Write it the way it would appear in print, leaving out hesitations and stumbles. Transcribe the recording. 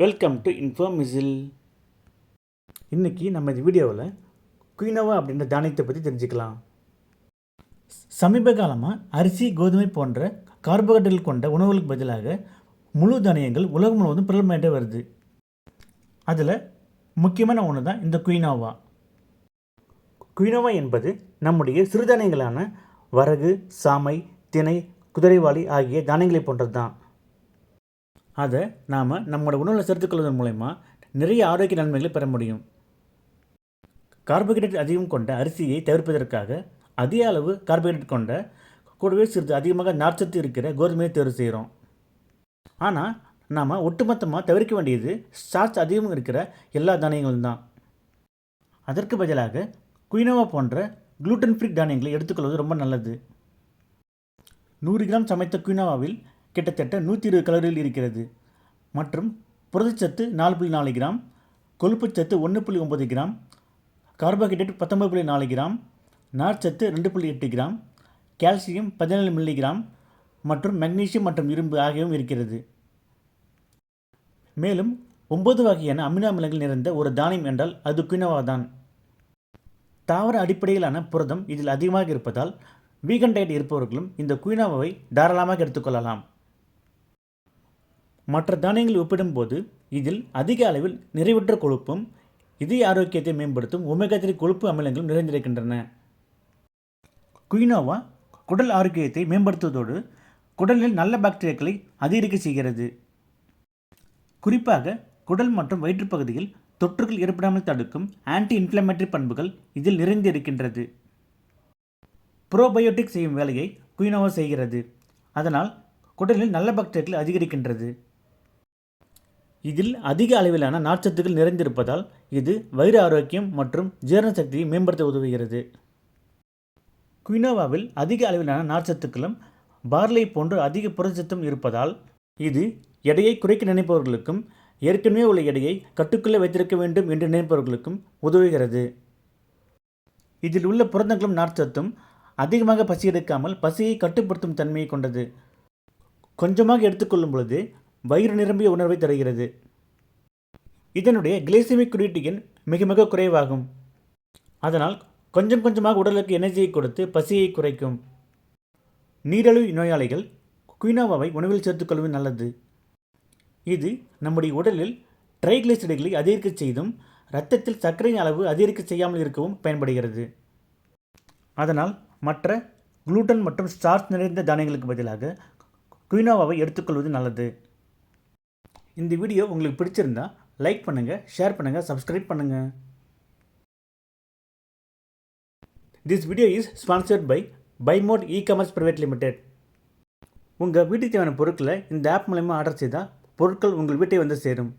Welcome to இன்ஃபோமிசில். இன்றைக்கி நம்ம இந்த வீடியோவில் குயினோவா அப்படின்ற தானியத்தை பற்றி தெரிஞ்சுக்கலாம். சமீப காலமாக அரிசி, கோதுமை போன்ற கார்போஹைட்ரேட் கொண்ட உணவுகளுக்கு பதிலாக முழு தானியங்கள் உலகம் முழுவதும் பிரபலமாயிட்டே வருது. அதில் முக்கியமான ஒன்று தான் இந்த குயினோவா. குயினோவா என்பது நம்முடைய சிறுதானியங்களான வரகு, சாமை, திணை, குதிரைவாலி ஆகிய தானியங்களை போன்றது தான். அதை நாம் நம்மளோட உணவில் சேர்த்துக்கொள்வதன் மூலமா நிறைய ஆரோக்கிய நன்மைகளை பெற முடியும். கார்போஹைட்ரேட் அதிகம் கொண்ட அரிசியை தவிர்ப்பதற்காக அதிக அளவு கார்போஹைட்ரேட் கொண்ட கூடவே சிறிது அதிகமாக நார்ச்சத்து இருக்கிற கோதுமையை தேர்வு செய்கிறோம். ஆனால் நாம் ஒட்டுமொத்தமாக தவிர்க்க வேண்டியது ஸ்டார்ச் அதிகம் இருக்கிற எல்லா தானியங்களும் தான். அதற்கு பதிலாக குயினோவா போன்ற குளூட்டன் ஃப்ரீ தானியங்களை எடுத்துக்கொள்வது ரொம்ப நல்லது. 100 கிராம் சமைத்த குயினோவாவில் கிட்டத்தட்ட 120 கலோரிகள் இருக்கிறது மற்றும் புரதச்சத்து 4.4 கிராம், கொழுப்புச்சத்து 1.9 கிராம், கார்போஹைட்ரேட் 19.4 கிராம், நார்ச்சத்து 2.8 கிராம், கால்சியம் 17 மில்லிகிராம் மற்றும் மெக்னீசியம் மற்றும் இரும்பு ஆகியவும் இருக்கிறது. மேலும் 9 வகையான அமினோ அமிலங்கள் நிறைந்த ஒரு தானியம் என்றால் அது குயினோவா தான். தாவர அடிப்படையிலான புரதம் இதில் அதிகமாக இருப்பதால் வீகன் டயட் இருப்பவர்களும் இந்த குயினோவாவை தாராளமாக எடுத்துக்கொள்ளலாம். மற்ற தானியங்கள் ஒப்பிடும்போது இதில் அதிக அளவில் நிறைவுற்ற கொழுப்பும் இதய ஆரோக்கியத்தை மேம்படுத்தும் ஒமேகா 3 கொழுப்பு அமிலங்களும் நிறைந்திருக்கின்றன. குயினோவா குடல் ஆரோக்கியத்தை மேம்படுத்துவதோடு குடலில் நல்ல பாக்டீரியாக்களை அதிகரிக்க செய்கிறது. குறிப்பாக குடல் மற்றும் வயிற்றுப்பகுதியில் தொற்றுகள் ஏற்படாமல் தடுக்கும் ஆன்டி இன்ஃப்ளமேட்டரி பண்புகள் இதில் நிறைந்திருக்கின்றது. ப்ரோபயோட்டிக் செய்யும் வேலையை குயினோவா செய்கிறது. அதனால் குடலில் நல்ல பாக்டீரியாக்கள் அதிகரிக்கின்றது. இதில் அதிக அளவிலான நார்ச்சத்துக்கள் நிறைந்திருப்பதால் இது வயிறு ஆரோக்கியம் மற்றும் ஜீரண சக்தியை மேம்படுத்த உதவுகிறது. குயினோவாவில் அதிக அளவிலான நார்ச்சத்துக்களும் பார்லி போன்று அதிக புரதச்சத்தும் இருப்பதால் இது எடையை குறைக்க நினைப்பவர்களுக்கும் ஏற்கனவே உள்ள எடையை கட்டுக்குள்ளே வைத்திருக்க வேண்டும் என்று நினைப்பவர்களுக்கும் உதவுகிறது. இதில் உள்ள புரதங்களும் நார்ச்சத்தும் அதிகமாக பசி எடுக்காமல் பசியை கட்டுப்படுத்தும் தன்மையை கொண்டது. கொஞ்சமாக எடுத்துக்கொள்ளும் பொழுது வயிறு நிரம்பிய உணர்வை தருகிறது. இதனுடைய கிளைசெமிக் குறியீட்டு எண் மிக மிக குறைவாகும். அதனால் கொஞ்சம் கொஞ்சமாக உடலுக்கு எனர்ஜியை கொடுத்து பசியை குறைக்கும். நீரிழிவு நோயாளிகள் குயினோவாவை உணவில் சேர்த்துக்கொள்வது நல்லது. இது நம்முடைய உடலில் ட்ரைகிளிசரைடுகளை அதிகரிக்க செய்தும் இரத்தத்தில் சர்க்கரையின் அளவு அதிகரிக்க செய்யாமல் இருக்கவும் பயன்படுகிறது. அதனால் மற்ற குளூட்டன் மற்றும் ஸ்டார்ச் நிறைந்த தானியங்களுக்கு பதிலாக குயினோவாவை எடுத்துக்கொள்வது நல்லது. இந்த வீடியோ உங்களுக்கு பிடிச்சிருந்தா லைக் பண்ணுங்கள், ஷேர் பண்ணுங்கள், சப்ஸ்கிரைப் பண்ணுங்கள். This video is sponsored by Bymod e-commerce private limited. உங்கள் வீட்டுக்கு தேவையான பொருட்களை இந்த ஆப் மூலமாக ஆர்டர் செய்தால் பொருட்கள் உங்கள் வீட்டை வந்து சேரும்.